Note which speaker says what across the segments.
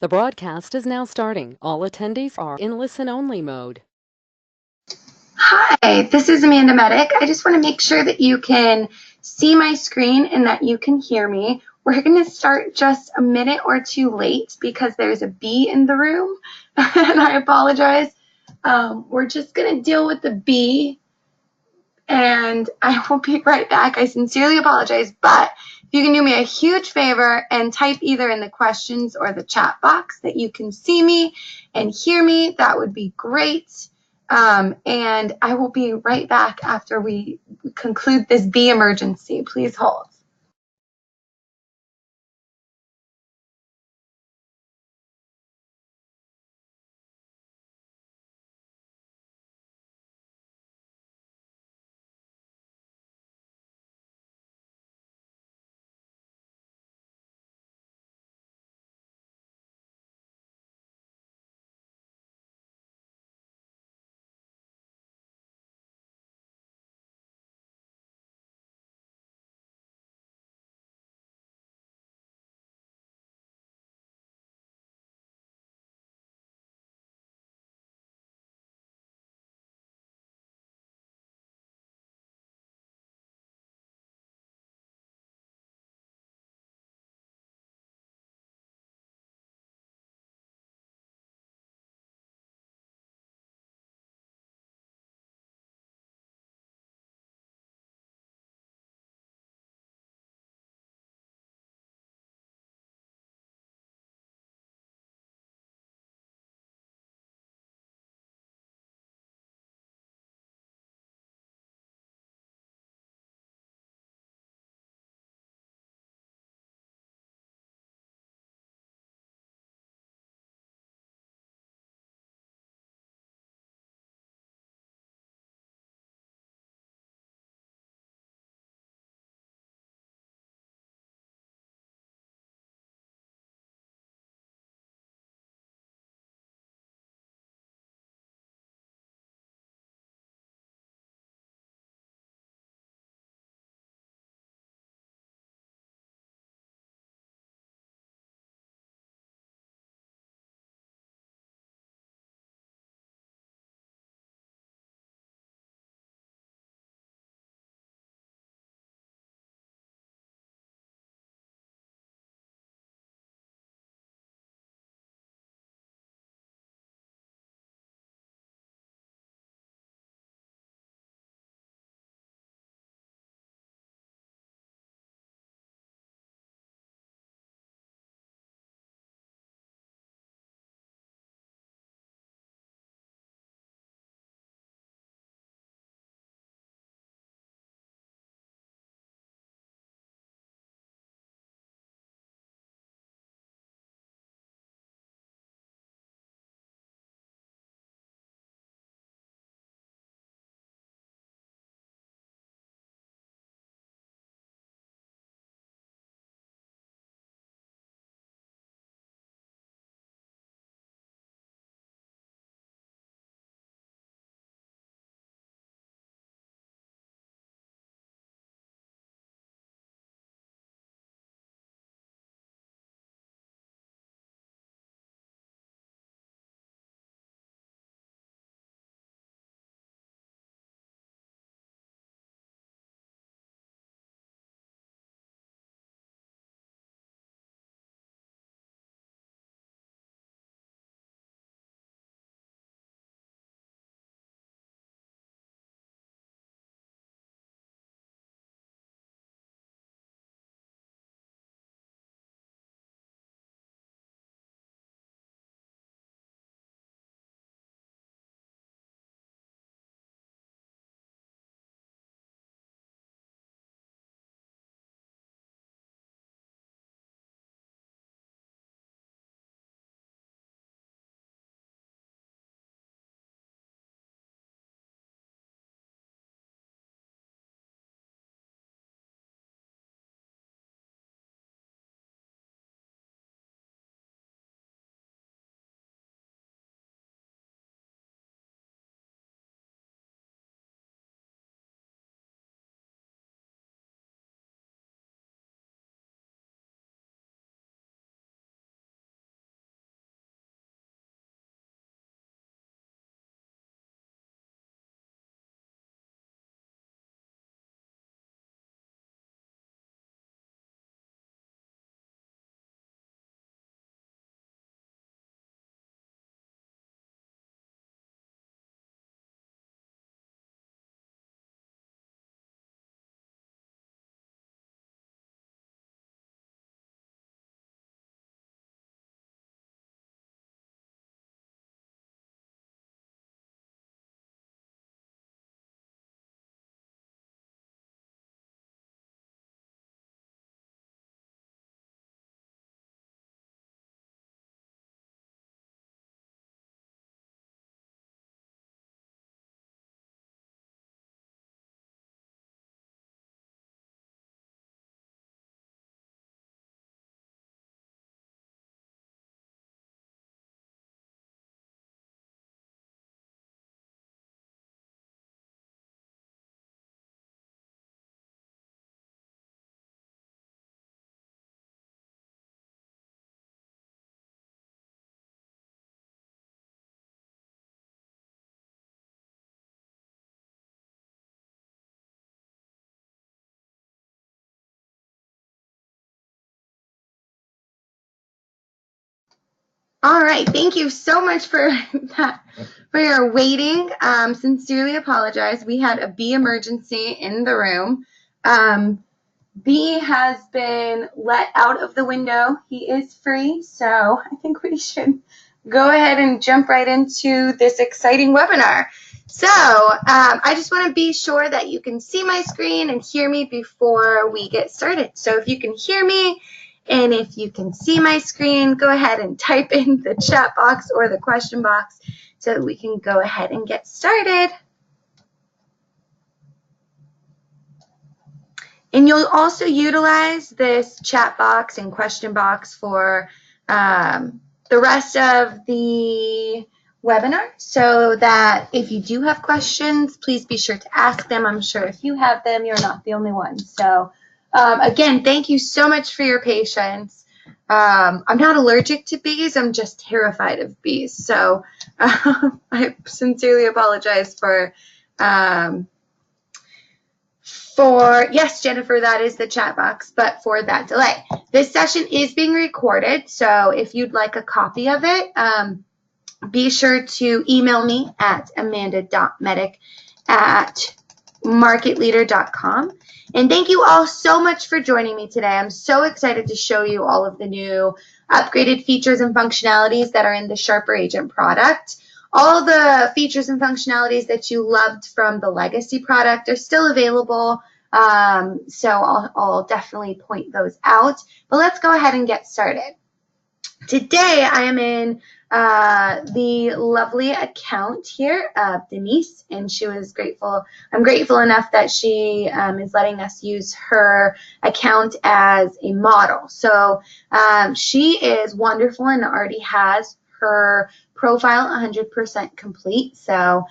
Speaker 1: The broadcast is now starting. All attendees are in listen-only mode.
Speaker 2: Hi, this is Amanda Medic. I just want to make sure that you can see my screen and that you can hear me. We're going to start just a minute or two late because there's a bee in the room, and I apologize. We're just going to deal with the bee, and I will be right back. I sincerely apologize, but if you can do me a huge favor and type either in the questions or the chat box that you can see me and hear me, that would be great. And I will be right back after we conclude this bee emergency. Please hold. All right, thank you so much for that, for your waiting. Sincerely apologize. We had a bee emergency in the room. B has been let out of the window. He is free, so I think we should go ahead and jump right into this exciting webinar. So I just want to be sure that you can see my screen and hear me before we get started. So if you can hear me and if you can see my screen, go ahead and type in the chat box or the question box so that we can go ahead and get started. And you'll also utilize this chat box and question box for the rest of the webinar, so that if you do have questions, please be sure to ask them. I'm sure if you have them, you're not the only one. So again, thank you so much for your patience. I'm not allergic to bees, I'm just terrified of bees. So I sincerely apologize for yes, Jennifer, that is the chat box, but for that delay. This session is being recorded, so if you'd like a copy of it, be sure to email me at amanda.medic@marketleader.com. And thank you all so much for joining me today. I'm so excited to show you all of the new upgraded features and functionalities that are in the Sharper Agent product. All the features and functionalities that you loved from the legacy product are still available, so I'll definitely point those out. But let's go ahead and get started. Today I am in the lovely account here of Denise, and she was grateful. I'm grateful enough that she is letting us use her account as a model. So she is wonderful and already has her profile 100% complete. So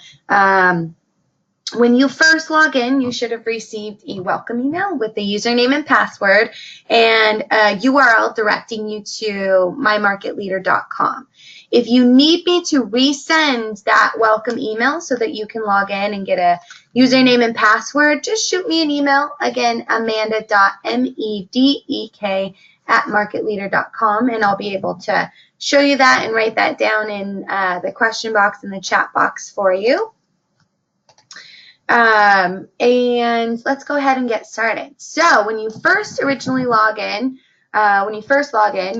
Speaker 2: when you first log in, you should have received a welcome email with the username and password and a URL directing you to mymarketleader.com. If you need me to resend that welcome email so that you can log in and get a username and password, just shoot me an email. Again, amanda.medek@marketleader.com, and I'll be able to show you that and write that down in the question box and the chat box for you. And let's go ahead and get started. So when you first log in,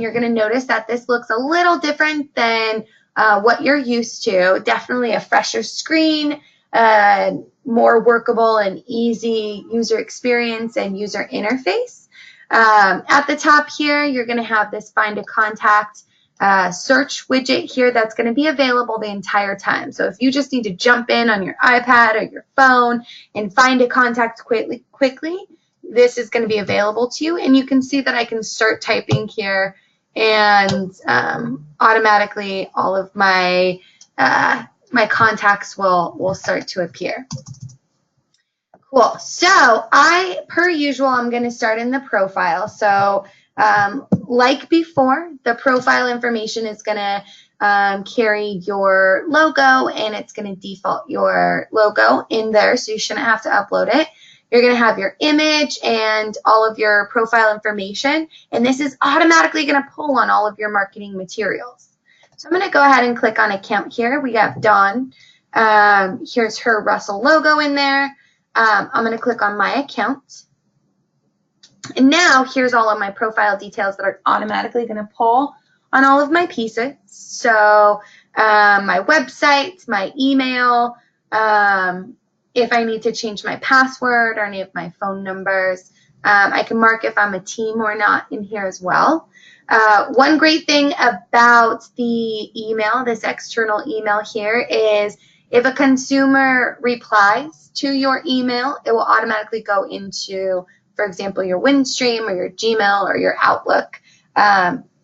Speaker 2: you're going to notice that this looks a little different than what you're used to. Definitely a fresher screen, more workable and easy user experience and user interface. At the top here, you're going to have this Find a Contact search widget here that's going to be available the entire time. So if you just need to jump in on your iPad or your phone and find a contact quickly, this is going to be available to you. And you can see that I can start typing here, and automatically all of my my contacts will start to appear. Cool. So per usual, I'm going to start in the profile. So like before, the profile information is going to carry your logo, and it's going to default your logo in there, so you shouldn't have to upload it. You're going to have your image and all of your profile information, and this is automatically going to pull on all of your marketing materials. So I'm going to go ahead and click on account here. We got Dawn. Here's her Russell logo in there. I'm going to click on my account. And now here's all of my profile details that are automatically going to pull on all of my pieces. So my website, my email, if I need to change my password or any of my phone numbers. I can mark if I'm a team or not in here as well. One great thing about the email, this external email here, is if a consumer replies to your email, it will automatically go into, for example, your Windstream or your Gmail or your Outlook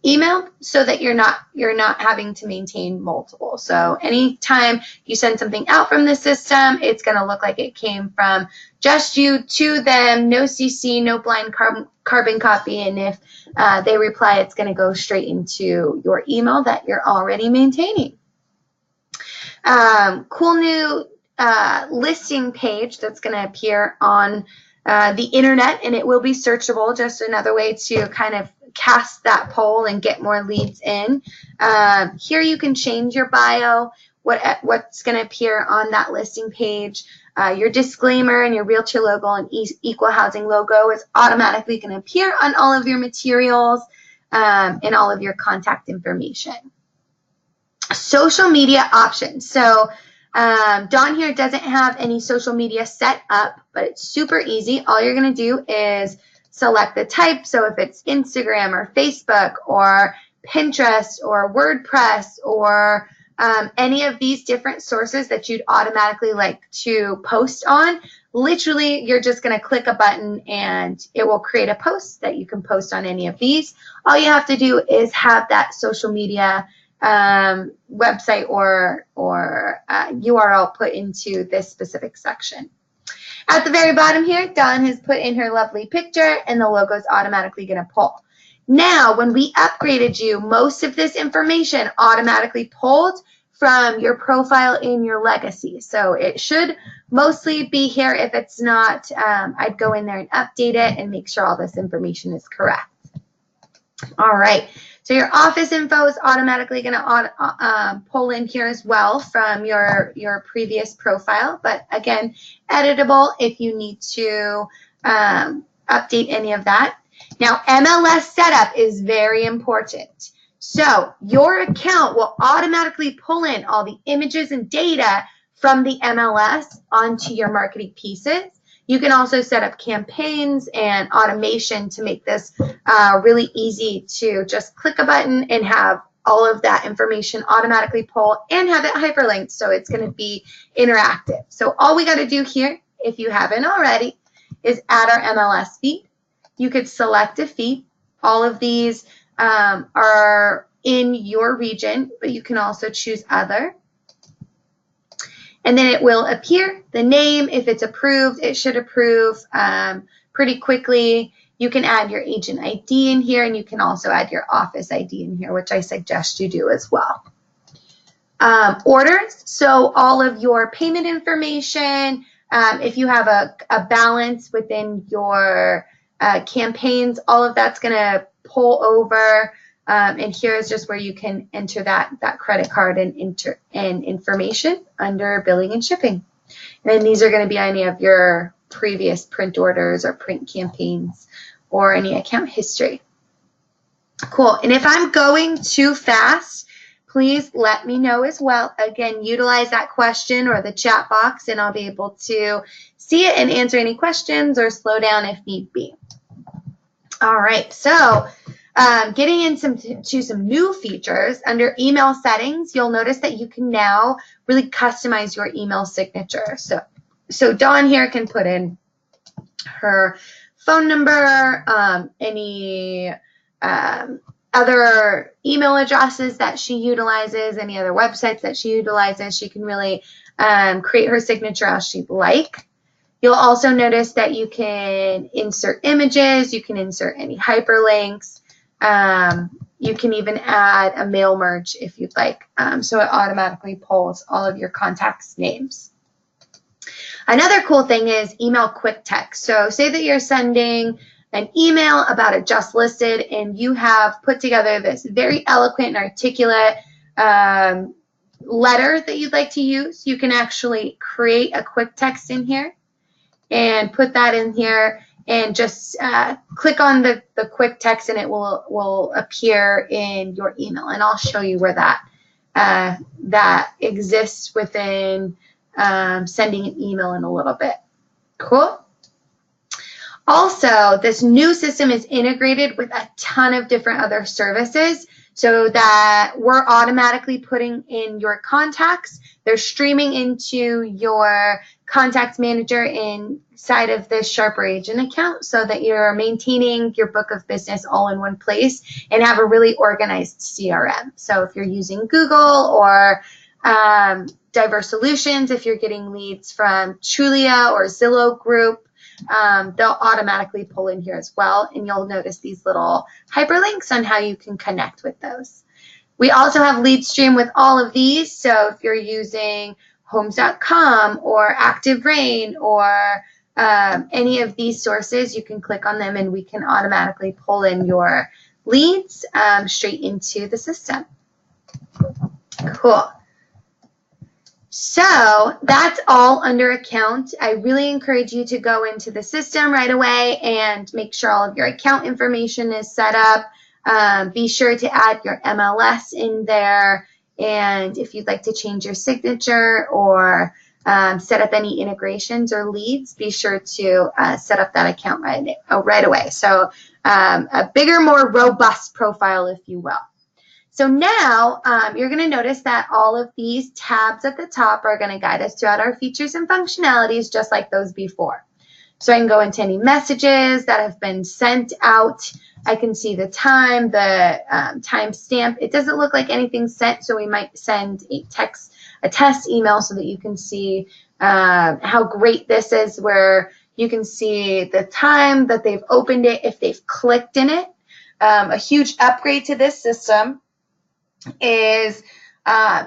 Speaker 2: email, so that you're not having to maintain multiple. So anytime you send something out from the system, it's going to look like it came from just you to them, no CC, no blind carbon copy, and if they reply, it's going to go straight into your email that you're already maintaining. Cool new listing page that's going to appear on the internet, and it will be searchable. Just another way to kind of cast that poll and get more leads in. Here you can change your bio, what's going to appear on that listing page. Your disclaimer and your realtor logo and equal housing logo is automatically going to appear on all of your materials and all of your contact information. Social media options. So Dawn here doesn't have any social media set up, but it's super easy. All you're going to do is select the type. So if it's Instagram or Facebook or Pinterest or WordPress or any of these different sources that you'd automatically like to post on, literally you're just going to click a button and it will create a post that you can post on any of these. All you have to do is have that social media website or URL put into this specific section. At the very bottom here, Dawn has put in her lovely picture and the logo is automatically going to pull. Now, when we upgraded you, most of this information automatically pulled from your profile in your legacy. So it should mostly be here. If it's not, I'd go in there and update it and make sure all this information is correct. All right. So your office info is automatically going to pull in here as well from your previous profile. But again, editable if you need to update any of that. Now, MLS setup is very important. So your account will automatically pull in all the images and data from the MLS onto your marketing pieces. You can also set up campaigns and automation to make this really easy to just click a button and have all of that information automatically pull and have it hyperlinked, so it's going to be interactive. So all we got to do here, if you haven't already, is add our MLS feed. You could select a feed. All of these are in your region, but you can also choose other. And then it will appear the name. If it's approved, it should approve pretty quickly. You can add your agent ID in here, and you can also add your office ID in here, which I suggest you do as well. Orders, so all of your payment information, if you have a balance within your campaigns, all of that's going to pull over. And here is just where you can enter that credit card and information under billing and shipping. And then these are going to be any of your previous print orders or print campaigns or any account history. Cool. And if I'm going too fast, please let me know as well. Again, utilize that question or the chat box and I'll be able to see it and answer any questions or slow down if need be. All right. So getting into some new features under email settings, you'll notice that you can now really customize your email signature. So Dawn here can put in her phone number, any other email addresses that she utilizes, any other websites that she utilizes. She can really create her signature as she'd like. You'll also notice that you can insert images, you can insert any hyperlinks. You can even add a mail merge if you'd like. So it automatically pulls all of your contacts' names. Another cool thing is email quick text. So say that you're sending an email about a just listed and you have put together this very eloquent and articulate letter that you'd like to use. You can actually create a quick text in here and put that in here and just click on the quick text and it will appear in your email. And I'll show you where that exists within sending an email in a little bit. Cool. Also, this new system is integrated with a ton of different other services so that we're automatically putting in your contacts. They're streaming into your contacts manager inside of this Sharper Agent account so that you're maintaining your book of business all in one place and have a really organized CRM. So if you're using Google or Diverse Solutions, if you're getting leads from Trulia or Zillow Group, they'll automatically pull in here as well, and you'll notice these little hyperlinks on how you can connect with those. We also have lead stream with all of these, so if you're using Homes.com or Active Rain or any of these sources, you can click on them and we can automatically pull in your leads straight into the system. Cool. So that's all under account. I really encourage you to go into the system right away and make sure all of your account information is set up. Be sure to add your MLS in there. And if you'd like to change your signature or set up any integrations or leads, be sure to set up that account right away. So a bigger, more robust profile, if you will. So now you're going to notice that all of these tabs at the top are going to guide us throughout our features and functionalities just like those before. So I can go into any messages that have been sent out. I can see the time, the timestamp. It doesn't look like anything's sent, so we might send a test email so that you can see how great this is, where you can see the time that they've opened it, if they've clicked in it. A huge upgrade to this system is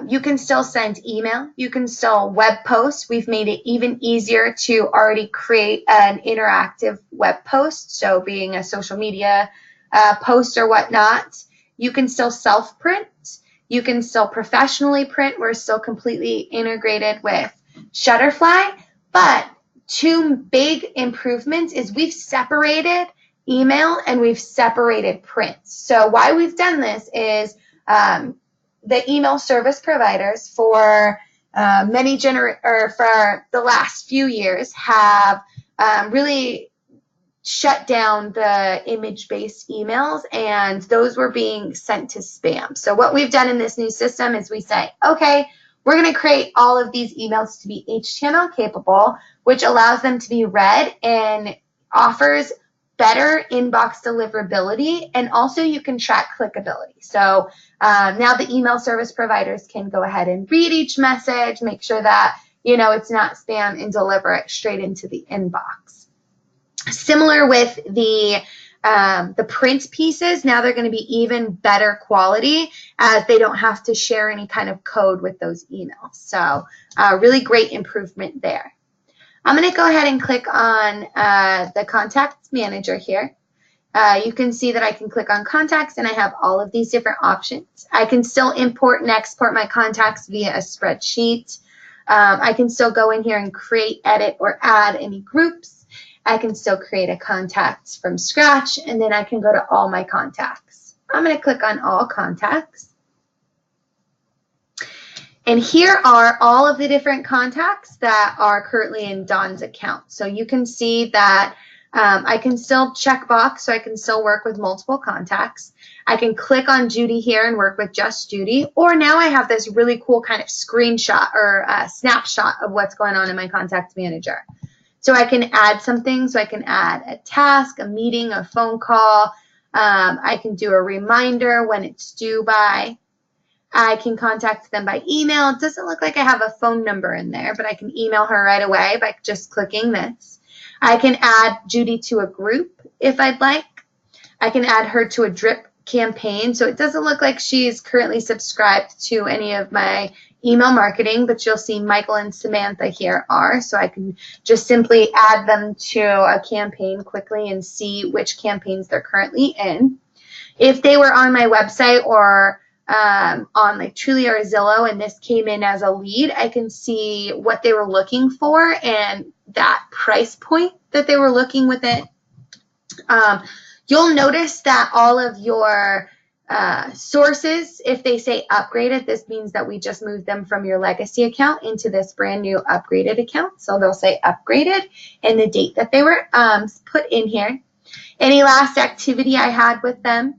Speaker 2: you can still send email, you can still web post. We've made it even easier to already create an interactive web post, so being a social media post or whatnot. You can still self-print, you can still professionally print. We're still completely integrated with Shutterfly, but two big improvements is we've separated email and we've separated print. So why we've done this is the email service providers for for the last few years have really shut down the image-based emails, and those were being sent to spam. So what we've done in this new system is we say, okay, we're going to create all of these emails to be HTML capable, which allows them to be read and offers better inbox deliverability, and also you can track clickability. So now the email service providers can go ahead and read each message, make sure that it's not spam, and deliver it straight into the inbox. Similar with the print pieces, now they're going to be even better quality as they don't have to share any kind of code with those emails. So really great improvement there. I'm going to go ahead and click on the Contacts Manager here. You can see that I can click on Contacts and I have all of these different options. I can still import and export my contacts via a spreadsheet. I can still go in here and create, edit, or add any groups. I can still create a contacts from scratch, and then I can go to all my contacts. I'm going to click on all contacts. And here are all of the different contacts that are currently in Dawn's account. So you can see that I can still check box, so I can still work with multiple contacts. I can click on Judy here and work with just Judy. Or now I have this really cool kind of screenshot or snapshot of what's going on in my Contacts Manager. So I can add something. So I can add a task, a meeting, a phone call. I can do a reminder when it's due by. I can contact them by email. It doesn't look like I have a phone number in there, but I can email her right away by just clicking this. I can add Judy to a group if I'd like. I can add her to a drip campaign. So it doesn't look like she's currently subscribed to any of my email marketing, but you'll see Michael and Samantha here are. So I can just simply add them to a campaign quickly and see which campaigns they're currently in. If they were on my website or on like Trulia or Zillow and this came in as a lead, I can see what they were looking for and that price point that they were looking with it. You'll notice that all of your sources, if they say upgraded, this means that we just moved them from your legacy account into this brand new upgraded account. So they'll say upgraded and the date that they were put in here. Any last activity I had with them.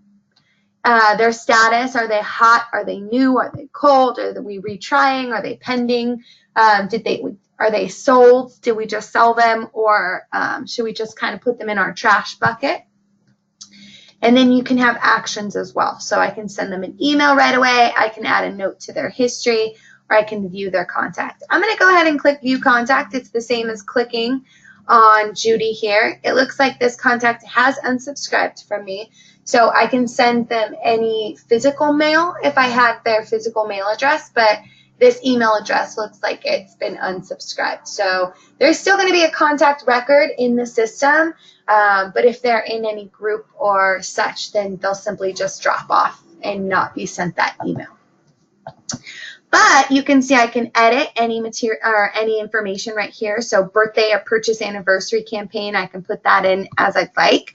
Speaker 2: Their status, are they hot, are they new, are they cold, are we retrying, are they pending, are they sold, did we just sell them, or should we just kind of put them in our trash bucket? And then you can have actions as well. So I can send them an email right away, I can add a note to their history, or I can view their contact. I'm going to go ahead and click view contact. It's the same as clicking on Judy here. It looks like this contact has unsubscribed from me. So I can send them any physical mail if I had their physical mail address, but this email address looks like it's been unsubscribed. So there's still going to be a contact record in the system, but if they're in any group or such, then they'll simply just drop off and not be sent that email. But you can see I can edit any material or any information right here. So birthday or purchase anniversary campaign, I can put that in as I'd like.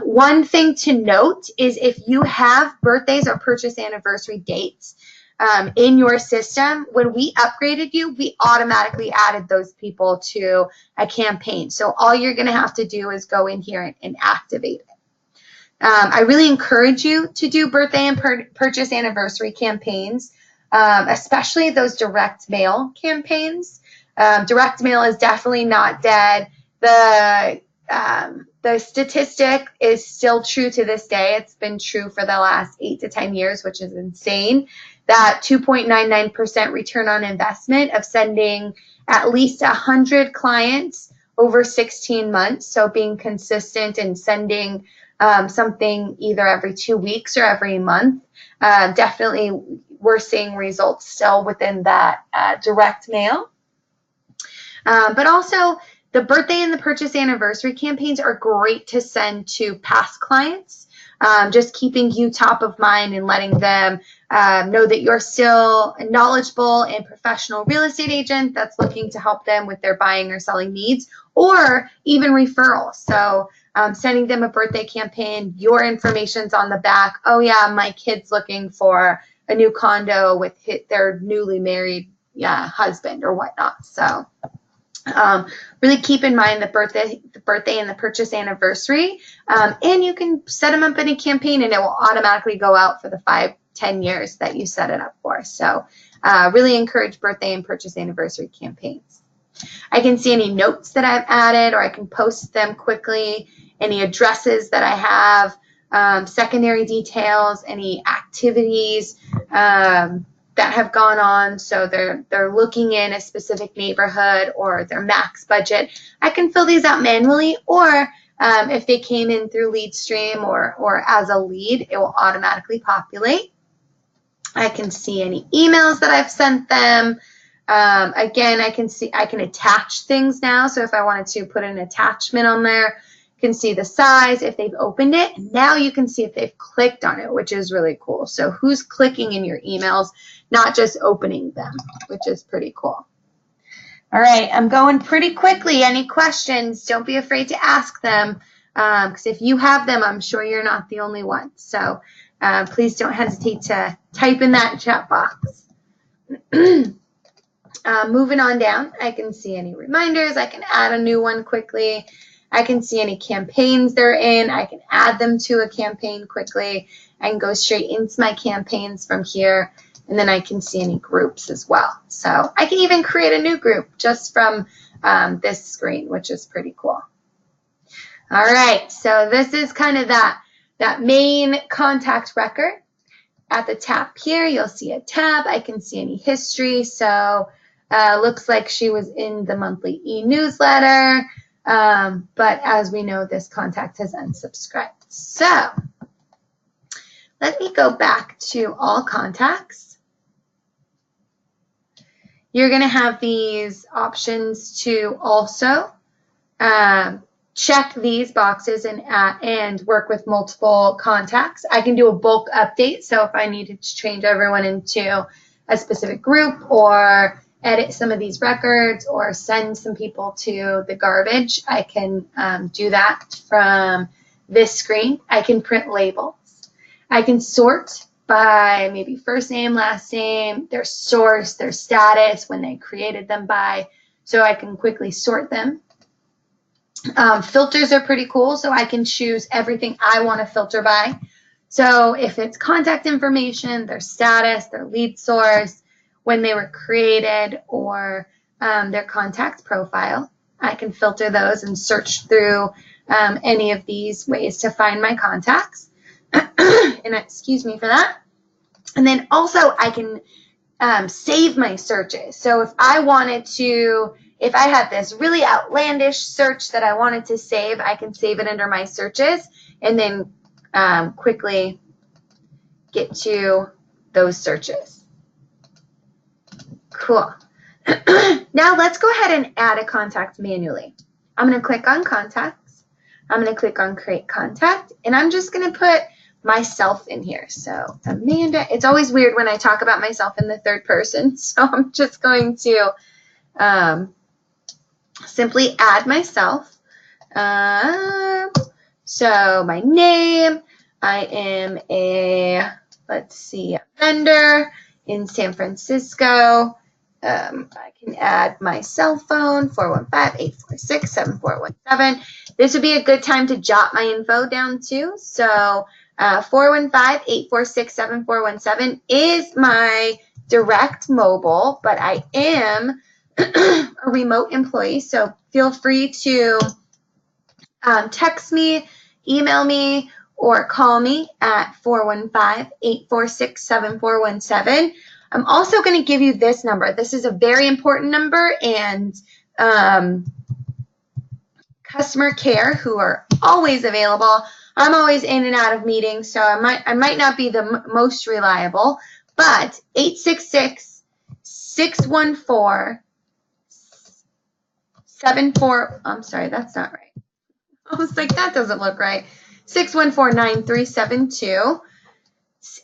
Speaker 2: One thing to note is if you have birthdays or purchase anniversary dates in your system, when we upgraded you, we automatically added those people to a campaign. So all you're going to have to do is go in here and activate it. I really encourage you to do birthday and purchase anniversary campaigns, especially those direct mail campaigns. Direct mail is definitely not dead. The statistic is still true to this day. It's been true for the last 8 to 10 years, which is insane. That 2.99% return on investment of sending at least 100 clients over 16 months. So being consistent and sending something either every 2 weeks or every month. Definitely we're seeing results still within that direct mail. But also the birthday and the purchase anniversary campaigns are great to send to past clients, just keeping you top of mind and letting them know that you're still a knowledgeable and professional real estate agent that's looking to help them with their buying or selling needs, or even referrals. So sending them a birthday campaign, your information's on the back. Oh yeah, my kid's looking for a new condo with their newly married husband or whatnot. So really keep in mind the birthday and the purchase anniversary, and you can set them up in a campaign and it will automatically go out for the 5-10 years that you set it up for. So really encourage birthday and purchase anniversary campaigns. I can see any notes that I've added, or I can post them quickly, any addresses that I have, secondary details, any activities that have gone on. So they're looking in a specific neighborhood or their max budget. I can fill these out manually, or if they came in through LeadStream or as a lead, it will automatically populate. I can see any emails that I've sent them. Again, I can attach things now. So if I wanted to put an attachment on there, you can see the size, if they've opened it. Now you can see if they've clicked on it, which is really cool. So who's clicking in your emails, not just opening them, which is pretty cool. All right, I'm going pretty quickly. Any questions, don't be afraid to ask them, because if you have them, I'm sure you're not the only one. So please don't hesitate to type in that chat box. Moving on down, I can see any reminders. I can add a new one quickly. I can see any campaigns they're in. I can add them to a campaign quickly. I can go straight into my campaigns from here, and then I can see any groups as well. So I can even create a new group just from this screen, which is pretty cool. All right, so this is kind of that main contact record. At the top here, you'll see a tab. I can see any history. So looks like she was in the monthly e-newsletter. But as we know, this contact has unsubscribed. So let me go back to all contacts. You're going to have these options to also check these boxes and work with multiple contacts. I can do a bulk update. So if I needed to change everyone into a specific group, or edit some of these records, or send some people to the garbage, I can do that from this screen. I can print labels. I can sort by maybe first name, last name, their source, their status, when they created them by, so I can quickly sort them. Filters are pretty cool, so I can choose everything I want to filter by. So if it's contact information, their status, their lead source, when they were created, or their contact profile, I can filter those and search through any of these ways to find my contacts. And excuse me for that. And then also I can save my searches. So if I wanted to, if I had this really outlandish search that I wanted to save, I can save it under my searches and then quickly get to those searches. Cool. Now let's go ahead and add a contact manually. I'm going to click on contacts. I'm going to click on create contact, and I'm just going to put myself in here. So Amanda, it's always weird when I talk about myself in the third person. So I'm just going to simply add myself. So my name, I am a, let's see, a vendor in San Francisco. I can add my cell phone, 415-846-7417. This would be a good time to jot my info down too. So 415-846-7417 is my direct mobile, but I am a remote employee, so feel free to text me, email me, or call me at 415-846-7417. I'm also going to give you this number. This is a very important number, and customer care, who are always available. I'm always in and out of meetings, so I might not be the most reliable, but 866-614-74. I'm sorry, that's not right. I was like, that doesn't look right. 614-9372.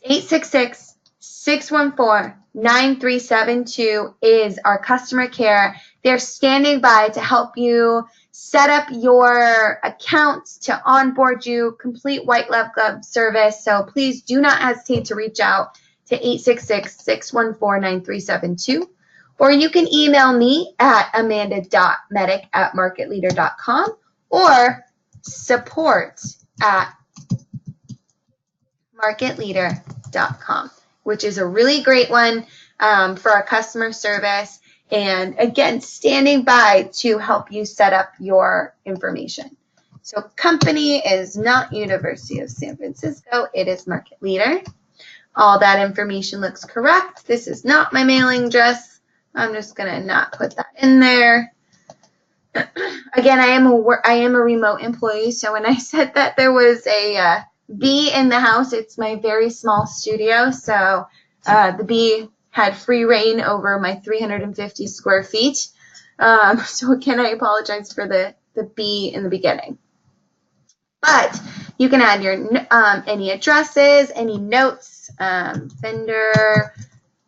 Speaker 2: 866-614-9372 is our customer care. They're standing by to help you set up your accounts, to onboard you, complete white glove service. So please do not hesitate to reach out to 866-614-9372. Or you can email me at amanda.medic@marketleader.com or support@marketleader.com, which is a really great one for our customer service. And again, standing by to help you set up your information. So company is not University of San Francisco, it is Market Leader. All that information looks correct. This is not my mailing address. I'm just gonna not put that in there. Again, I am a remote employee, so when I said that there was a bee in the house, it's my very small studio. So the bee had free reign over my 350 square feet. So again, I apologize for the bee in the beginning. But you can add your any addresses, any notes, vendor,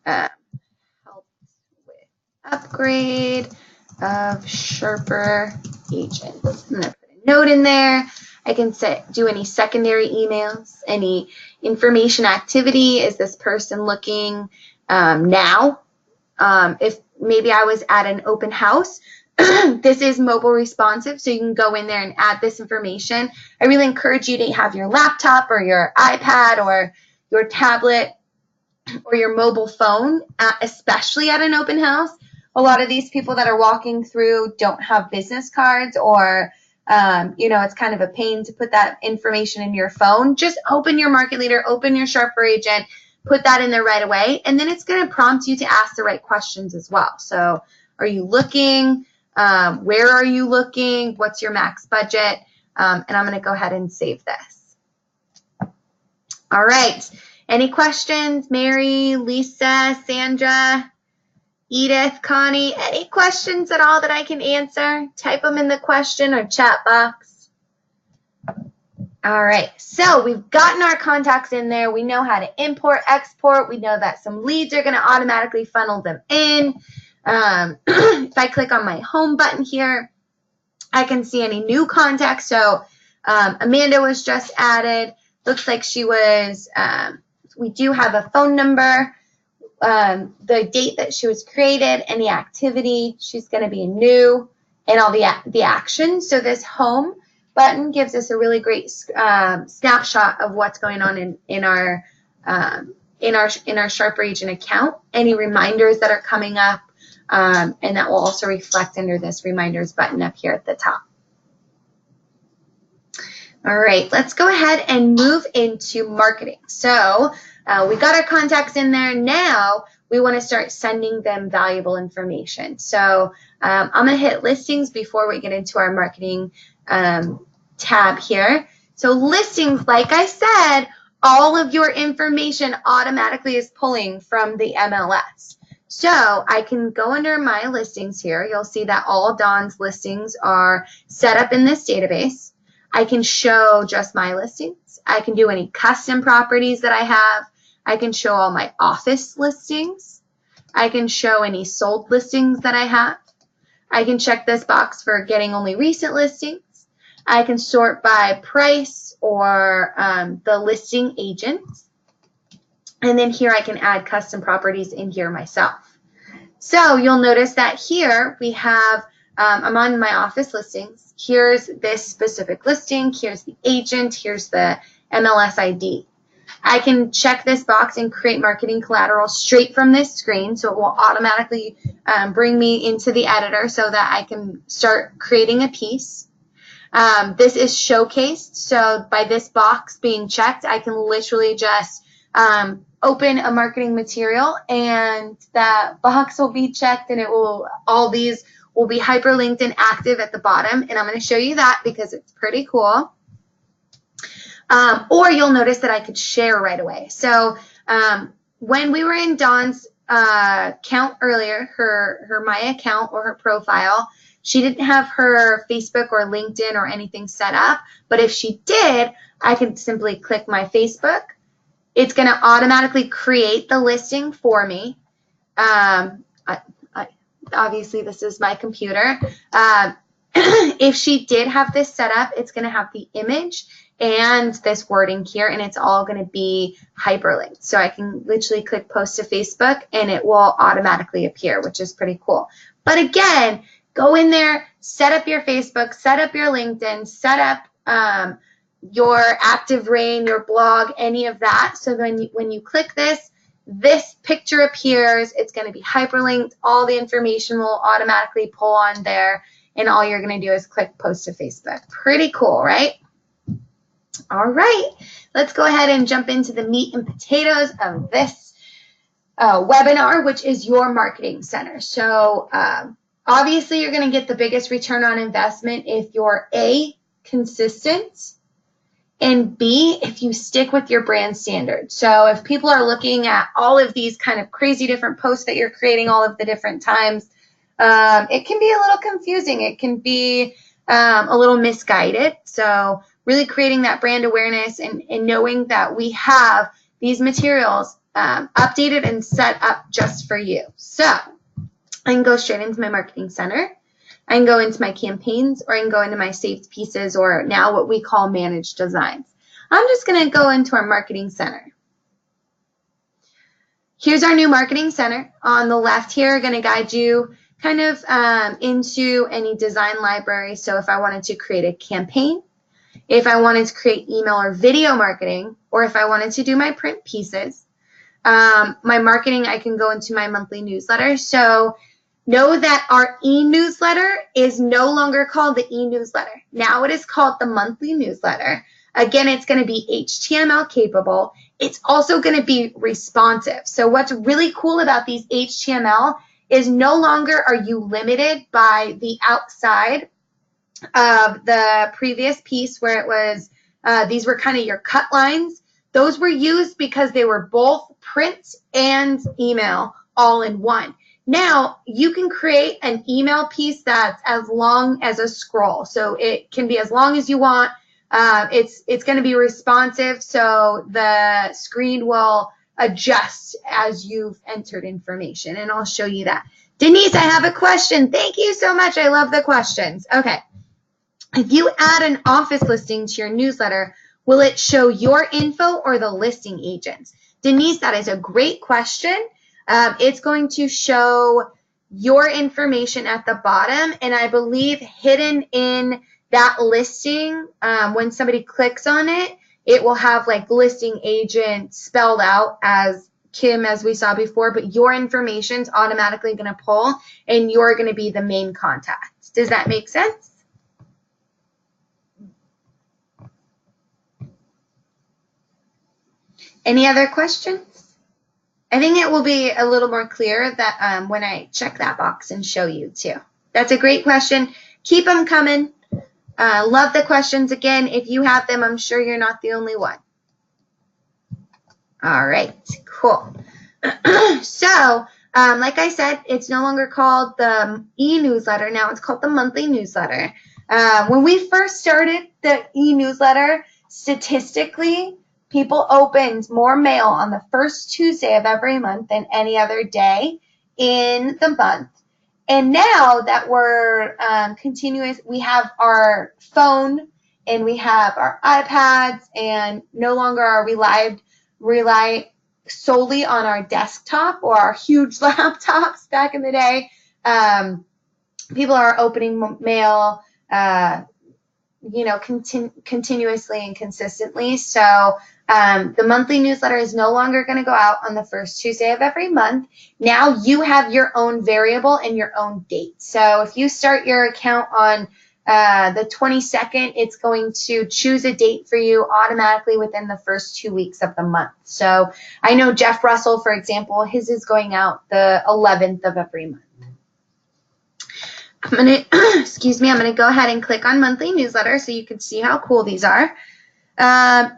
Speaker 2: help with upgrade of Sharper agent. I'm going to put a note in there. I can do any secondary emails, any information activity. Is this person looking now? If maybe I was at an open house, this is mobile responsive, so you can go in there and add this information. I really encourage you to have your laptop or your iPad or your tablet or your mobile phone, especially at an open house. A lot of these people that are walking through don't have business cards, or it's kind of a pain to put that information in your phone. Just open your Market Leader, open your Sharper agent, put that in there right away, and then it's going to prompt you to ask the right questions as well. So are you looking? Where are you looking? What's your max budget? And I'm going to go ahead and save this. All right. Any questions? Mary, Lisa, Sandra, Edith, Connie, any questions at all that I can answer? Type them in the question or chat box. All right, so we've gotten our contacts in there. We know how to import, export. We know that some leads are going to automatically funnel them in. If I click on my home button here, I can see any new contacts. So Amanda was just added. Looks like she was, we do have a phone number. The date that she was created, and the activity, she's going to be new, and all the action. So this home button gives us a really great snapshot of what's going on in our Sharper agent account. Any reminders that are coming up, and that will also reflect under this reminders button up here at the top. All right, let's go ahead and move into marketing. So we got our contacts in there. Now we want to start sending them valuable information. So I'm going to hit listings before we get into our marketing tab here. So listings, like I said, all of your information automatically is pulling from the MLS. So I can go under my listings here. You'll see that all Dawn's listings are set up in this database. I can show just my listings. I can do any custom properties that I have. I can show all my office listings. I can show any sold listings that I have. I can check this box for getting only recent listings. I can sort by price or the listing agent. And then here I can add custom properties in here myself. So you'll notice that here we have, I'm on my office listings. Here's this specific listing. Here's the agent. Here's the MLS ID. I can check this box and create marketing collateral straight from this screen. So it will automatically bring me into the editor so that I can start creating a piece. This is showcased. So by this box being checked, I can literally just open a marketing material and that box will be checked and it will, all these will be hyperlinked and active at the bottom. And I'm going to show you that because it's pretty cool. Or you'll notice that I could share right away. So when we were in Dawn's account earlier, her My account or her profile, she didn't have her Facebook or LinkedIn or anything set up. But if she did, I could simply click my Facebook. It's going to automatically create the listing for me. Obviously, this is my computer. If she did have this set up, it's going to have the image and this wording here, and it's all going to be hyperlinked. So I can literally click post to Facebook, and it will automatically appear, which is pretty cool. But again, go in there, set up your Facebook, set up your LinkedIn, set up your Active Rain, your blog, any of that. So then when you click this, this picture appears. It's going to be hyperlinked. All the information will automatically pull on there, and all you're going to do is click post to Facebook. Pretty cool, right? All right, let's go ahead and jump into the meat and potatoes of this webinar, which is your marketing center. So obviously, you're going to get the biggest return on investment if you're A, consistent, and B, if you stick with your brand standard. So if people are looking at all of these kind of crazy different posts that you're creating all of the different times, it can be a little confusing. It can be a little misguided. So really creating that brand awareness and knowing that we have these materials updated and set up just for you. So I can go straight into my marketing center. I can go into my campaigns, or I can go into my saved pieces, or now what we call managed designs. I'm just going to go into our marketing center. Here's our new marketing center. On the left here, going to guide you kind of into any design library. So if I wanted to create a campaign, if I wanted to create email or video marketing, or if I wanted to do my print pieces, my marketing, I can go into my monthly newsletter. So know that our e-newsletter is no longer called the e-newsletter. Now it is called the monthly newsletter. Again, it's going to be HTML capable. It's also going to be responsive. So what's really cool about these HTML is no longer are you limited by the outside of the previous piece where it was, these were kind of your cut lines. Those were used because they were both print and email all in one. Now you can create an email piece that's as long as a scroll. So it can be as long as you want. It's going to be responsive, so the screen will adjust as you've entered information, and I'll show you that. Denise, I have a question. Thank you so much. I love the questions. Okay. If you add an office listing to your newsletter, will it show your info or the listing agents? Denise, that is a great question. It's going to show your information at the bottom, and I believe hidden in that listing, when somebody clicks on it, it will have like listing agent spelled out as Kim, as we saw before, but your information is automatically going to pull, and you're going to be the main contact. Does that make sense? Any other questions? I think it will be a little more clear that when I check that box and show you too. That's a great question. Keep them coming. Love the questions. Again, if you have them, I'm sure you're not the only one. All right, cool. So Like I said, it's no longer called the e-newsletter. Now it's called the monthly newsletter. When we first started the e-newsletter, statistically, people opened more mail on the first Tuesday of every month than any other day in the month. And now that we're continuous, we have our phone and we have our iPads, and no longer are rely solely on our desktop or our huge laptops back in the day. People are opening mail, continuously and consistently. So the monthly newsletter is no longer going to go out on the first Tuesday of every month. Now you have your own variable and your own date. So if you start your account on the 22nd, it's going to choose a date for you automatically within the first 2 weeks of the month. So I know Jeff Russell, for example, his is going out the 11th of every month. I'm going to go ahead and click on monthly newsletter so you can see how cool these are.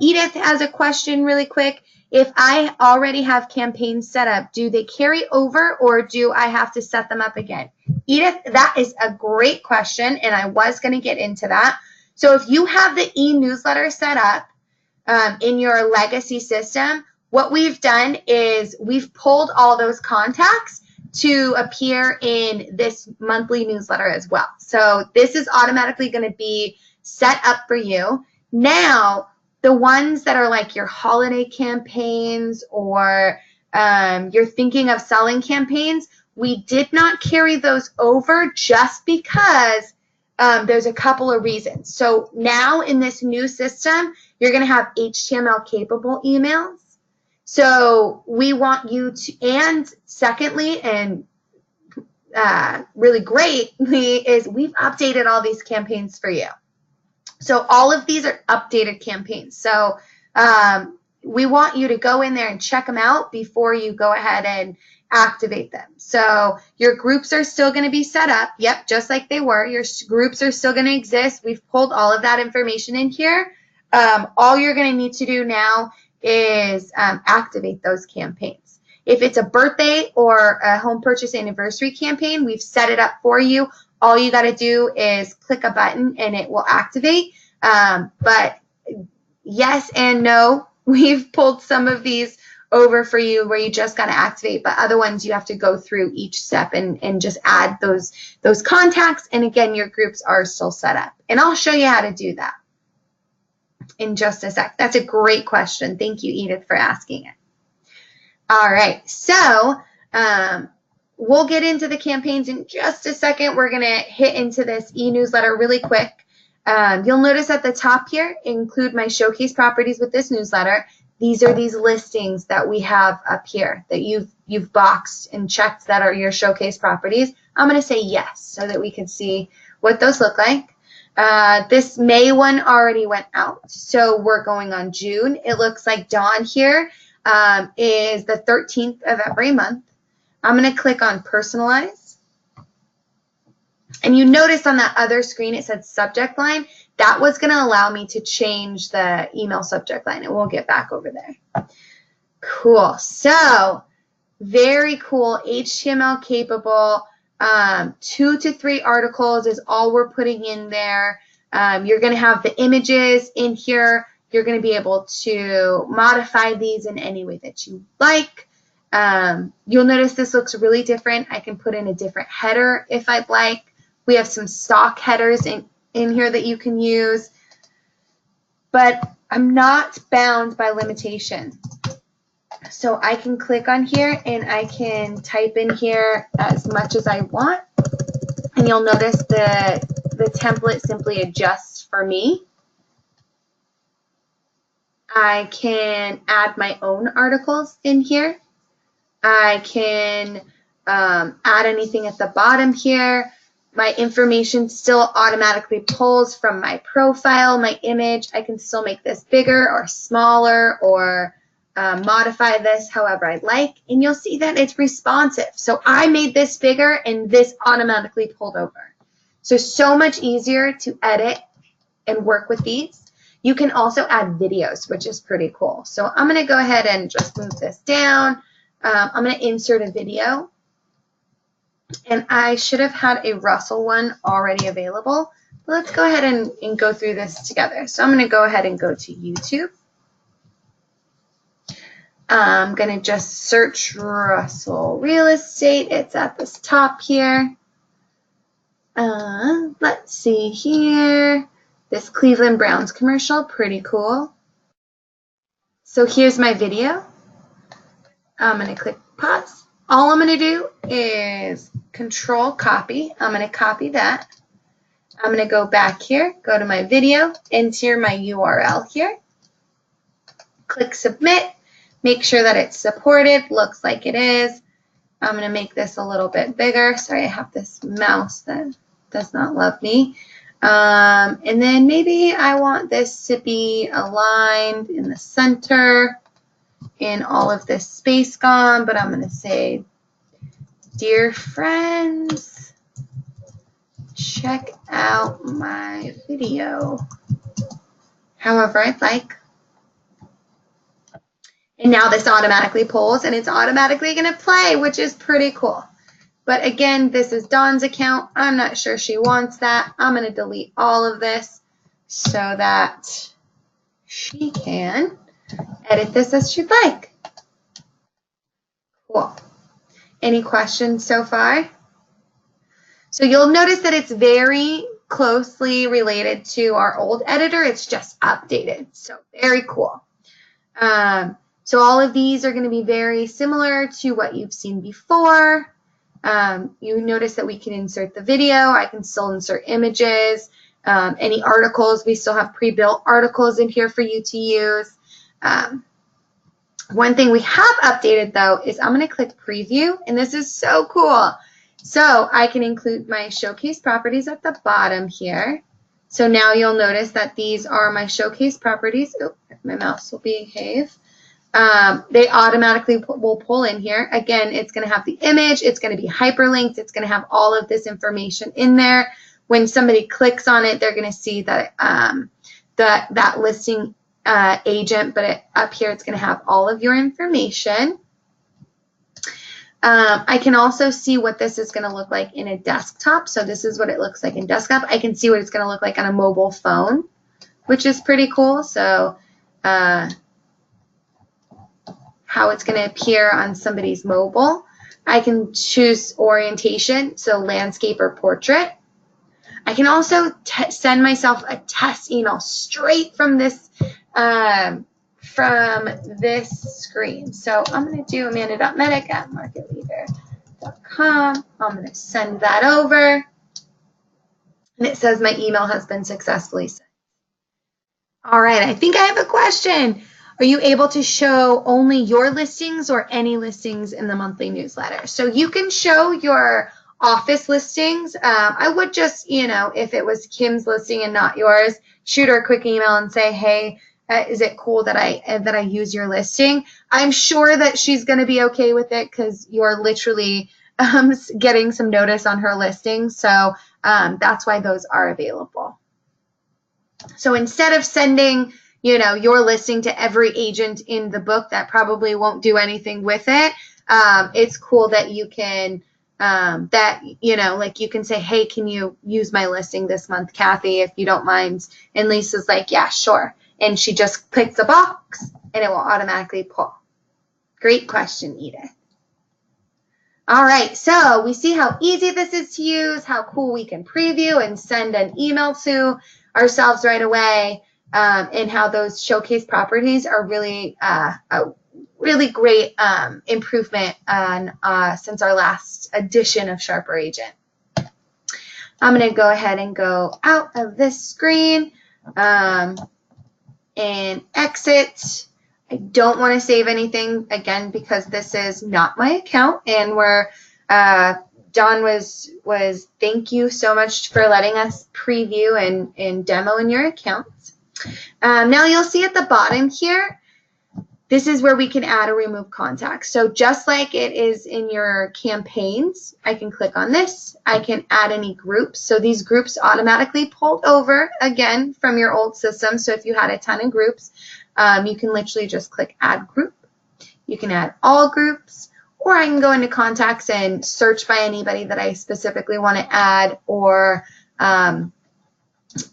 Speaker 2: Edith has a question really quick. If I already have campaigns set up, do they carry over or do I have to set them up again? Edith, that is a great question, and I was going to get into that. So if you have the e-newsletter set up in your legacy system, what we've done is we've pulled all those contacts to appear in this monthly newsletter as well. So this is automatically going to be set up for you. Now, the ones that are like your holiday campaigns or you're thinking of selling campaigns, we did not carry those over just because there's a couple of reasons. So now in this new system, you're going to have HTML capable emails. So we want you to, and secondly, and really greatly, is we've updated all these campaigns for you. So all of these are updated campaigns. So we want you to go in there and check them out before you go ahead and activate them. So your groups are still going to be set up. Yep, just like they were. Your groups are still going to exist. We've pulled all of that information in here. All you're going to need to do now is activate those campaigns. If it's a birthday or a home purchase anniversary campaign, we've set it up for you. All you got to do is click a button and it will activate. But yes and no, we've pulled some of these over for you where you just got to activate, but other ones you have to go through each step and just add those contacts. And again, your groups are still set up. And I'll show you how to do that in just a sec. That's a great question. Thank you, Edith, for asking it. All right, so we'll get into the campaigns in just a second. We're going to hit into this e-newsletter really quick. You'll notice at the top here, include my showcase properties with this newsletter. These are these listings that we have up here that you've boxed and checked that are your showcase properties. I'm going to say yes so that we can see what those look like. This May one already went out, so we're going on June. It looks like Dawn here is the 13th of every month. I'm going to click on personalize. And you notice on that other screen it said subject line. That was going to allow me to change the email subject line, and we'll get back over there. Cool. So very cool, HTML capable. 2 to 3 articles is all we're putting in there. You're going to have the images in here. You're going to be able to modify these in any way that you like. You'll notice this looks really different. I can put in a different header if I'd like. We have some stock headers in here that you can use, but I'm not bound by limitation. So I can click on here and I can type in here as much as I want, and you'll notice the template simply adjusts for me. I can add my own articles in here. I can add anything at the bottom here. My information still automatically pulls from my profile, my image. I can still make this bigger or smaller or modify this however I like. And you'll see that it's responsive. So I made this bigger and this automatically pulled over. So much easier to edit and work with these. You can also add videos, which is pretty cool. So I'm going to go ahead and just move this down. I'm going to insert a video. And I should have had a Russell one already available. But let's go ahead and go through this together. So I'm going to go ahead and go to YouTube. I'm going to just search Russell Real Estate. It's at this top here. Let's see here. This Cleveland Browns commercial, pretty cool. So here's my video. I'm going to click pause. All I'm going to do is Control Copy. I'm going to copy that. I'm going to go back here, go to my video, enter my URL here. Click Submit. Make sure that it's supported. Looks like it is. I'm going to make this a little bit bigger. Sorry, I have this mouse that does not love me. And then maybe I want this to be aligned in the center and all of this space gone, but I'm going to say, dear friends, check out my video. However I'd like. And now this automatically pulls and it's automatically going to play, which is pretty cool. But again, this is Dawn's account. I'm not sure she wants that. I'm going to delete all of this so that she can edit this as she'd like. Cool. Any questions so far? So you'll notice that it's very closely related to our old editor. It's just updated. So very cool. So all of these are going to be very similar to what you've seen before. You notice that we can insert the video. I can still insert images. Any articles, we still have pre-built articles in here for you to use. One thing we have updated though is I'm going to click preview, and this is so cool. So I can include my showcase properties at the bottom here. So now you'll notice that these are my showcase properties. Oh, my mouse will behave. They automatically will pull in here. Again, it's going to have the image. It's going to be hyperlinked. It's going to have all of this information in there. When somebody clicks on it, they're going to see that that listing agent, but up here it's going to have all of your information. I can also see what this is going to look like in a desktop. So this is what it looks like in desktop. I can see what it's going to look like on a mobile phone, which is pretty cool. So how it's going to appear on somebody's mobile. I can choose orientation, so landscape or portrait. I can also send myself a test email straight from this screen. So I'm going to do amanda.medic@marketleader.com. I'm going to send that over. And it says my email has been successfully sent. All right, I think I have a question. Are you able to show only your listings or any listings in the monthly newsletter? So you can show your office listings. I would just, if it was Kim's listing and not yours, shoot her a quick email and say, hey, is it cool that I use your listing? I'm sure that she's going to be okay with it because you're literally getting some notice on her listing. So that's why those are available. So instead of sending your listing to every agent in the book that probably won't do anything with it, it's cool that you can, you can say, hey, can you use my listing this month, Kathy, if you don't mind? And Lisa's like, yeah, sure. And she just clicks a box and it will automatically pull. Great question, Edith. All right, so we see how easy this is to use, how cool we can preview and send an email to ourselves right away. And how those showcase properties are really a really great improvement on since our last edition of Sharper Agent. I'm going to go ahead and go out of this screen and exit. I don't want to save anything again because this is not my account, and Dawn was thank you so much for letting us preview and demo in your accounts. Now you'll see at the bottom here, this is where we can add or remove contacts. So just like it is in your campaigns, I can click on this. I can add any groups. So these groups automatically pulled over again from your old system. So if you had a ton of groups, you can literally just click add group. You can add all groups, or I can go into contacts and search by anybody that I specifically want to add, or add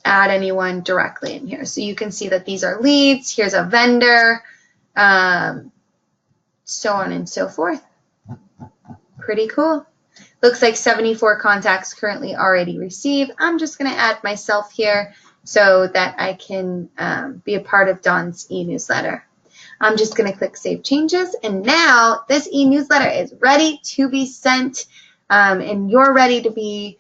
Speaker 2: anyone directly in here. So you can see that these are leads. Here's a vendor, so on and so forth. Pretty cool. Looks like 74 contacts currently already received. I'm just going to add myself here so that I can be a part of Dawn's e-newsletter. I'm just going to click Save Changes, and now this e-newsletter is ready to be sent, and you're ready to be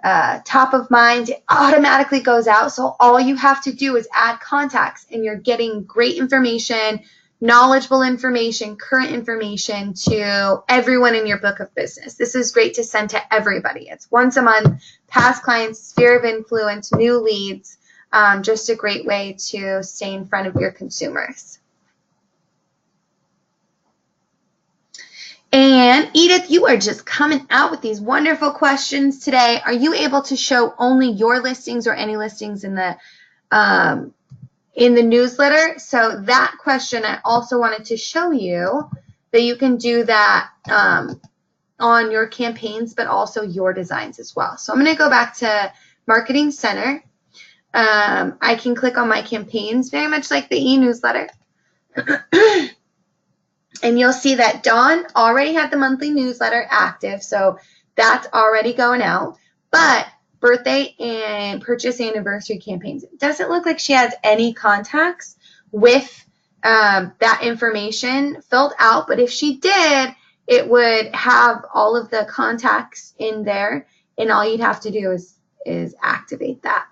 Speaker 2: top of mind. It automatically goes out, so all you have to do is add contacts, and you're getting great information, knowledgeable information, current information to everyone in your book of business. This is great to send to everybody. It's once a month, past clients, sphere of influence, new leads, just a great way to stay in front of your consumers. And Edith, you are just coming out with these wonderful questions today. Are you able to show only your listings or any listings in the newsletter? So that question, I also wanted to show you that you can do that on your campaigns, but also your designs as well. So I'm going to go back to Marketing Center. I can click on my campaigns, very much like the e-newsletter. And you'll see that Dawn already had the monthly newsletter active, so that's already going out. But birthday and purchase anniversary campaigns, it doesn't look like she has any contacts with that information filled out. But if she did, it would have all of the contacts in there, and all you'd have to do is activate that.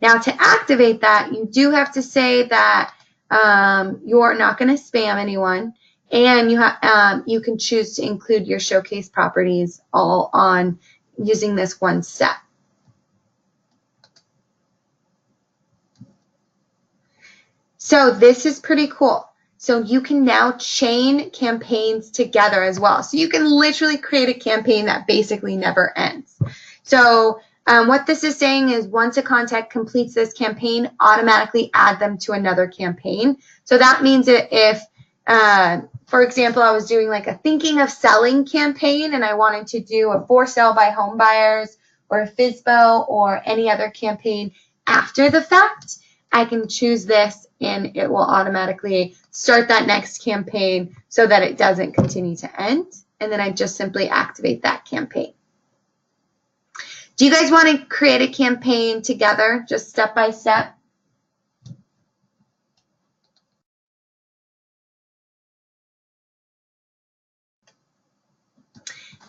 Speaker 2: Now, to activate that, you do have to say that you're not going to spam anyone. And you can choose to include your showcase properties all on using this one step. So this is pretty cool. So you can now chain campaigns together as well. So you can literally create a campaign that basically never ends. So what this is saying is once a contact completes this campaign, automatically add them to another campaign. So that means that if for example, I was doing like a thinking of selling campaign and I wanted to do a for sale by home buyers or a FSBO or any other campaign after the fact, I can choose this and it will automatically start that next campaign so that it doesn't continue to end. And then I just simply activate that campaign. Do you guys want to create a campaign together, just step by step?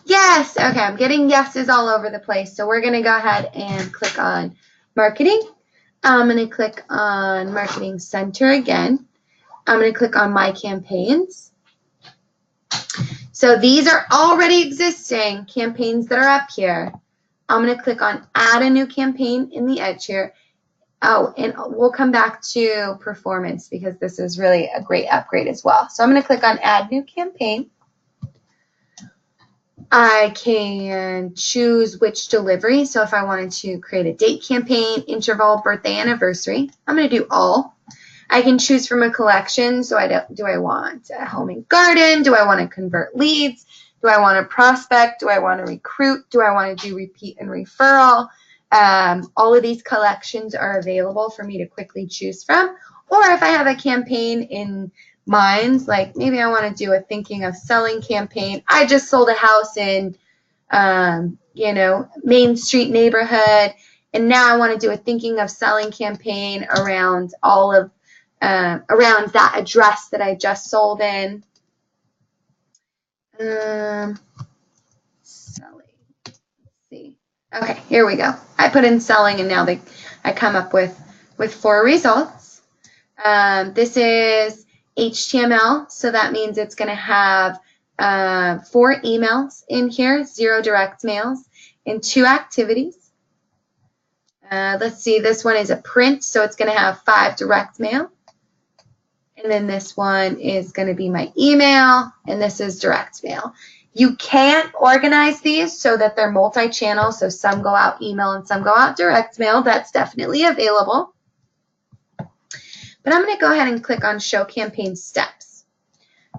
Speaker 2: Yes. Okay, I'm getting yeses all over the place. So we're going to go ahead and click on Marketing. I'm going to click on Marketing Center again. I'm going to click on My Campaigns. So these are already existing campaigns that are up here. I'm going to click on Add a New Campaign in the edge here. Oh, and we'll come back to performance because this is really a great upgrade as well. So I'm going to click on Add New Campaign. I can choose which delivery. So if I wanted to create a date campaign, interval, birthday, anniversary, I'm going to do all. I can choose from a collection. So do I want a home and garden? Do I want to convert leads? Do I want to prospect? Do I want to recruit? Do I want to do repeat and referral? All of these collections are available for me to quickly choose from. Or if I have a campaign in mind, like maybe I want to do a thinking of selling campaign. I just sold a house in, Main Street neighborhood, and now I want to do a thinking of selling campaign around all of, around that address that I just sold in. Selling. Let's see. Okay, here we go. I put in selling, and now I come up with 4 results. This is HTML, so that means it's going to have 4 emails in here, 0 direct mails, and 2 activities. Let's see, this one is a print, so it's going to have 5 direct mail. And then this one is going to be my email, and this is direct mail. You can organize these so that they're multi-channel, so some go out email and some go out direct mail. That's definitely available. But I'm going to go ahead and click on Show Campaign Steps.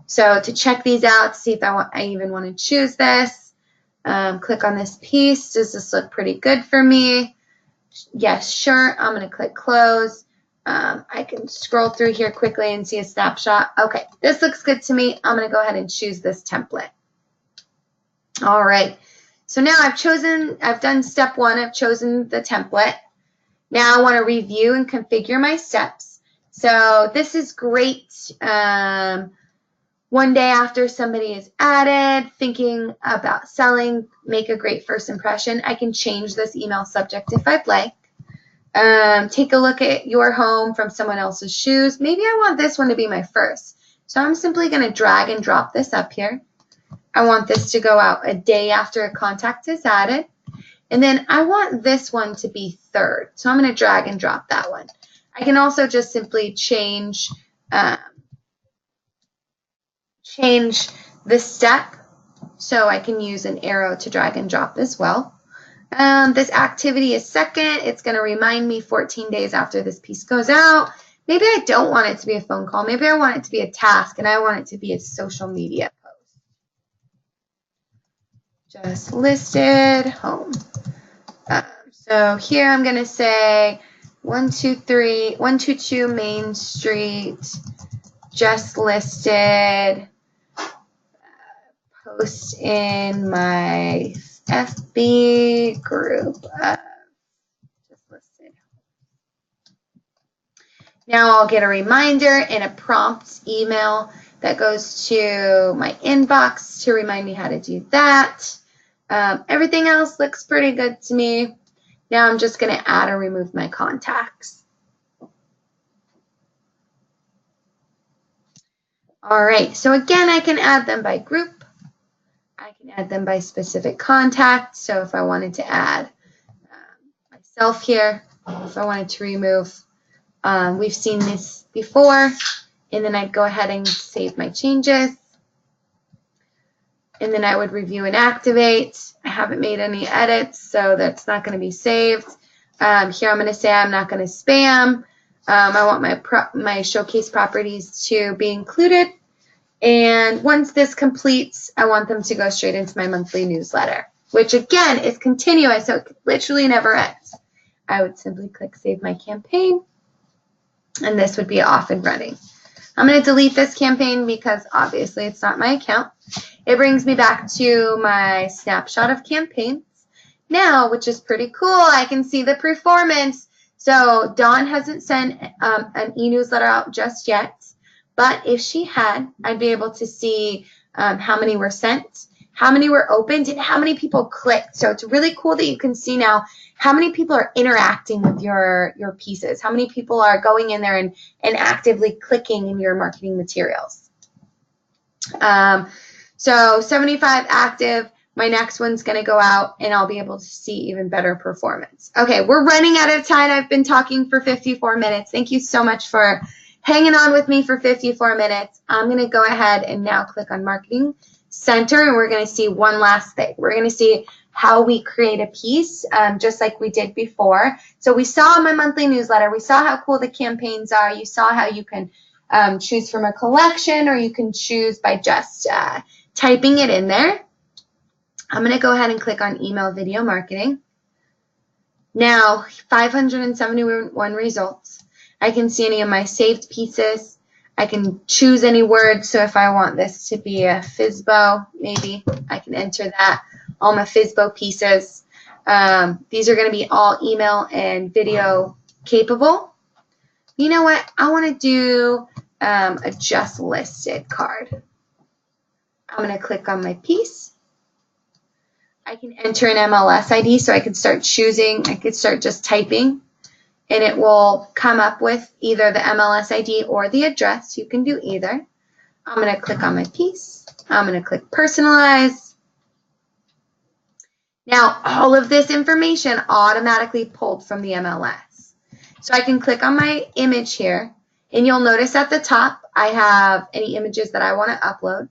Speaker 2: So to check these out, to see if I even want to choose this, click on this piece. Does this look pretty good for me? Yes, sure. I'm going to click close. I can scroll through here quickly and see a snapshot. Okay, this looks good to me. I'm going to go ahead and choose this template. All right. So now I've done step 1. I've chosen the template. Now I want to review and configure my steps. So this is great. One day after somebody is added, thinking about selling, make a great first impression. I can change this email subject if I'd like. Take a look at your home from someone else's shoes. Maybe I want this one to be my first. So I'm simply going to drag and drop this up here. I want this to go out a day after a contact is added. And then I want this one to be third. So I'm going to drag and drop that one. I can also just simply change the step. So I can use an arrow to drag and drop as well. This activity is second. It's going to remind me 14 days after this piece goes out. Maybe I don't want it to be a phone call. Maybe I want it to be a task, and I want it to be a social media post. Just listed home. So here I'm going to say 122 Main Street, just listed, post in my FB group. Just listed. Now I'll get a reminder and a prompt email that goes to my inbox to remind me how to do that. Everything else looks pretty good to me. Now I'm just going to add or remove my contacts. All right, so again, I can add them by group. I can add them by specific contact. So if I wanted to add myself here, if I wanted to remove, we've seen this before, and then I'd go ahead and save my changes. And then I would review and activate. I haven't made any edits, so that's not going to be saved. Here I'm going to say I'm not going to spam. I want my showcase properties to be included. And once this completes, I want them to go straight into my monthly newsletter, which again is continuous, so it literally never ends. I would simply click Save My Campaign, and this would be off and running. I'm going to delete this campaign because obviously it's not my account. It brings me back to my snapshot of campaigns. Now, which is pretty cool, I can see the performance. So Dawn hasn't sent an e-newsletter out just yet, but if she had, I'd be able to see how many were sent, how many were opened, and how many people clicked. So it's really cool that you can see now how many people are interacting with your pieces, how many people are going in there and actively clicking in your marketing materials. So 75 active. My next one's going to go out, and I'll be able to see even better performance. Okay, we're running out of time. I've been talking for 54 minutes. Thank you so much for hanging on with me for 54 minutes. I'm going to go ahead and now click on Marketing Center, and we're going to see one last thing. We're going to see how we create a piece, just like we did before. So we saw my monthly newsletter. We saw how cool the campaigns are. You saw how you can choose from a collection, or you can choose by just typing it in there. I'm going to go ahead and click on Email Video Marketing. Now, 571 results. I can see any of my saved pieces. I can choose any words. So if I want this to be a FSBO, maybe I can enter that. All my FSBO pieces. These are going to be all email and video capable. You know what? I want to do a just listed card. I'm going to click on my piece. I can enter an MLS ID, so I could start choosing. I could start just typing, and it will come up with either the MLS ID or the address. You can do either. I'm going to click on my piece. I'm going to click Personalize. Now, all of this information automatically pulled from the MLS. So I can click on my image here, and you'll notice at the top I have any images that I want to upload,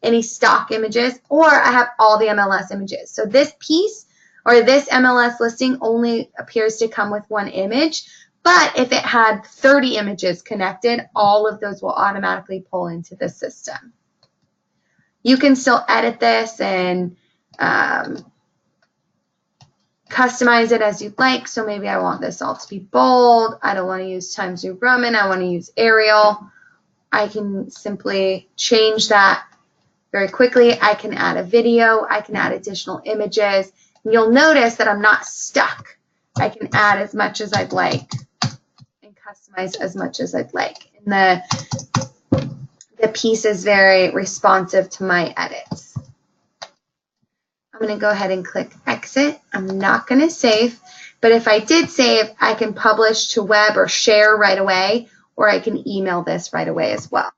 Speaker 2: any stock images, or I have all the MLS images. So this piece or this MLS listing only appears to come with one image, but if it had 30 images connected, all of those will automatically pull into the system. You can still edit this and customize it as you'd like. So maybe I want this all to be bold. I don't want to use Times New Roman. I want to use Arial. I can simply change that very quickly. I can add a video. I can add additional images. And you'll notice that I'm not stuck. I can add as much as I'd like and customize as much as I'd like. And the piece is very responsive to my edits. I'm going to go ahead and click exit. I'm not going to save, but if I did save, I can publish to web or share right away, or I can email this right away as well.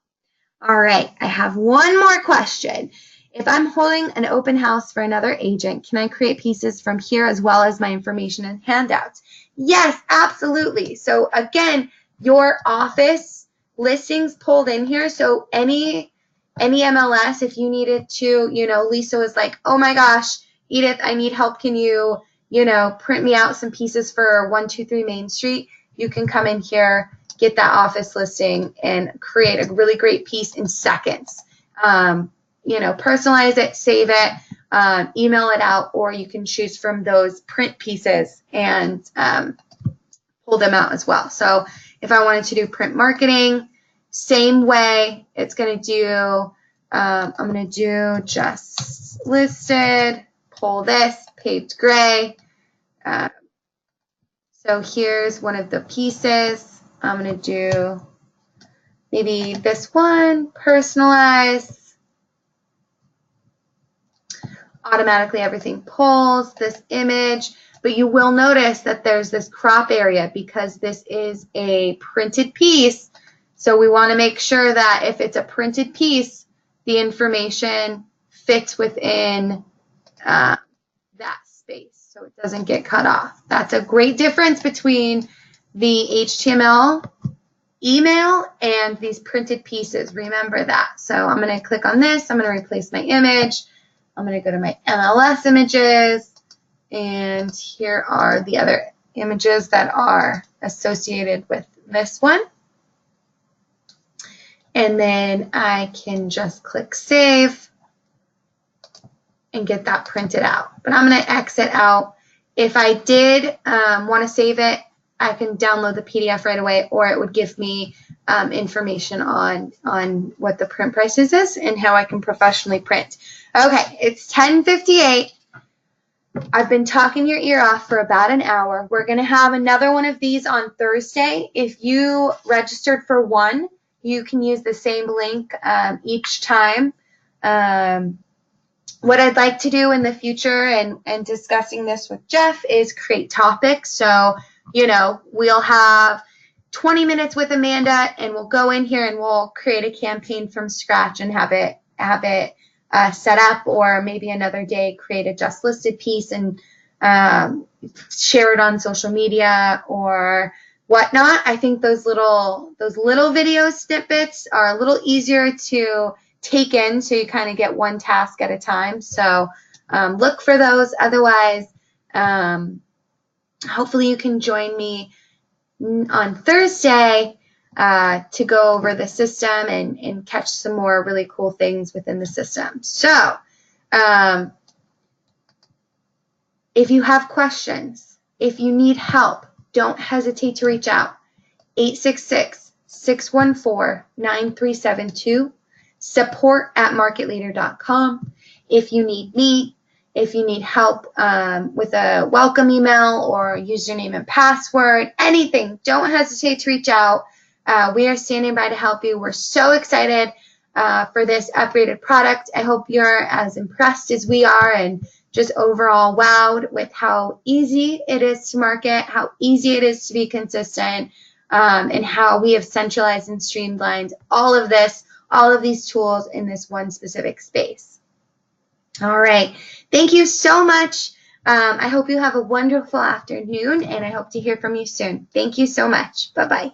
Speaker 2: All right, I have one more question. If I'm holding an open house for another agent, can I create pieces from here as well as my information and handouts? Yes, absolutely. So again, your office listings pulled in here. So any MLS, if you needed to, Lisa was like, oh my gosh, Edith, I need help. Can you, print me out some pieces for 123 Main Street? You can come in here, get that office listing, and create a really great piece in seconds. Personalize it, save it, email it out, or you can choose from those print pieces and pull them out as well. So if I wanted to do print marketing, same way, it's going to do, I'm going to do just listed, pull this, paved gray. So here's one of the pieces. I'm going to do maybe this one, personalize. Automatically everything pulls this image, but you will notice that there's this crop area because this is a printed piece. So we want to make sure that if it's a printed piece, the information fits within that space so it doesn't get cut off. That's a great difference between the HTML email and these printed pieces. Remember that. So I'm going to click on this. I'm going to replace my image. I'm going to go to my MLS images, and here are the other images that are associated with this one. And then I can just click save and get that printed out. But I'm going to exit out. If I did want to save it, I can download the PDF right away, or it would give me information on what the print prices is and how I can professionally print. Okay, it's 10:58. I've been talking your ear off for about an hour. We're going to have another one of these on Thursday. If you registered for one, you can use the same link each time. What I'd like to do in the future, and discussing this with Jeff, is create topics. So, we'll have 20 minutes with Amanda, and we'll go in here and we'll create a campaign from scratch and have it set up, or maybe another day create a just listed piece and share it on social media or whatnot. I think those little video snippets are a little easier to take in, so you kind of get one task at a time. So look for those. Otherwise, hopefully you can join me on Thursday to go over the system and catch some more really cool things within the system. So if you have questions, if you need help, don't hesitate to reach out. 866-614-9372, support@marketleader.com. If you need me, if you need help with a welcome email or username and password, anything, don't hesitate to reach out. We are standing by to help you. We're so excited for this upgraded product. I hope you're as impressed as we are and just overall wowed with how easy it is to market, how easy it is to be consistent, and how we have centralized and streamlined all of these tools in this one specific space. All right. Thank you so much. I hope you have a wonderful afternoon, and I hope to hear from you soon. Thank you so much. Bye-bye.